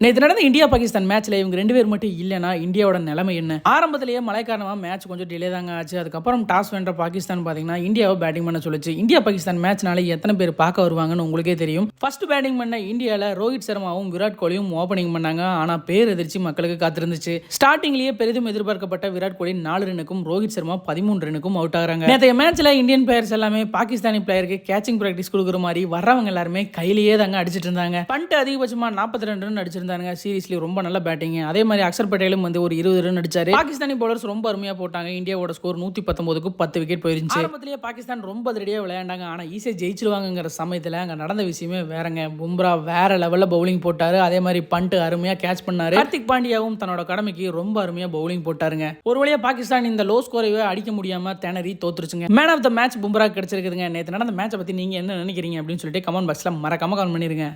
நேற்று நடந்த இந்தியா பாகிஸ்தான் மேட்ச்ல இவங்க 2 பேர் மட்டும் இல்லைனா இந்தியாவோட நிலைமை என்ன? ஆரம்பத்திலேயே மழை காரணமா மேட்ச் கொஞ்சம் டிலே தாங்க ஆச்சு. அதுக்கப்புறம் டாஸ் வென்ற பாகிஸ்தான் பாத்தீங்கன்னா இந்தியாவை பேட்டிங் பண்ண சொல்லுச்சு. இந்தியா பாகிஸ்தான் மேட்ச்னால எத்தனை பேர் பார்க்க வருவாங்கன்னு உங்களுக்கே தெரியும். ஃபர்ஸ்ட் பேட்டிங் பண்ண இந்தியால ரோஹித் சர்மாவும் விராட் கோலியும் ஓபனிங் பண்ணாங்க. ஆனா பேர் எதிர்ச்சி மக்களுக்கு காத்திருந்துச்சு. ஸ்டார்டிங்லயே பெரிதும் எதிர்பார்க்கப்பட்ட விராட் கோலி 4 ரன்னுக்கும் ரோஹித் சர்மா 13 ரன்னுக்கும் அவுட் ஆகிறாங்க. நேற்றைய மேட்ச்ல இந்தியன் பிளேயர்ஸ் எல்லாமே பாகிஸ்தானி பிளேயருக்கு கேச்சிங் பிராக்டிஸ் கொடுக்குற மாதிரி வர்றவங்க எல்லாருமே கையிலேயே தாங்க அடிச்சிட்டு இருந்தாங்க. பண்ட் அதிகபட்சமா 42 ரன் அடிச்சிருந்தாங்க. சீரிஸ்லி ரொம்ப நல்ல பேட்டிங். அதே மாதிரி அக்ஷர் பட்டேலும் வந்து ஒரு 20 ரன் அடிச்சாரு. பாகிஸ்தானி பவுலர்ஸ் ரொம்ப அருமையா போட்டாங்க. இந்தியாவோட ஸ்கோர் 119க்கு 10 விக்கெட் போயிருந்துச்சு. ஆரம்பத்திலேயே பாகிஸ்தான் ரொம்ப அதிரடியா விளையாண்டாங்க. ஆனா ஈஸியா ஜெயிச்சிருவாங்கங்கிற சமயத்துல அங்க நடந்த விஷயமே வேறங்க. பும்ரா வேற லெவல்ல பவுலிங் போட்டாரு. அதே மாதிரி பண்ட் அருமையா கேட்ச் பண்ணாரு. ஹார்திக் பாண்டியாவும் தன்னோட கடமைக்கு ரொம்ப அருமையா பவுலிங் போட்டாருங்க. ஒரு வழியா பாகிஸ்தான் இந்த லோ ஸ்கோரைவே அடிக்க முடியாம திணறி தோத்துருச்சுங்க. Man of the match Bumrah கிடைச்சிருக்குதுங்க. நேற்று நடந்த மேட்சை பத்தி நீங்க என்ன நினைக்கிறீங்க அப்படின்னு சொல்லிட்டு கமெண்ட் பாக்ஸ்ல மறக்காம கமெண்ட் பண்ணிருங்க.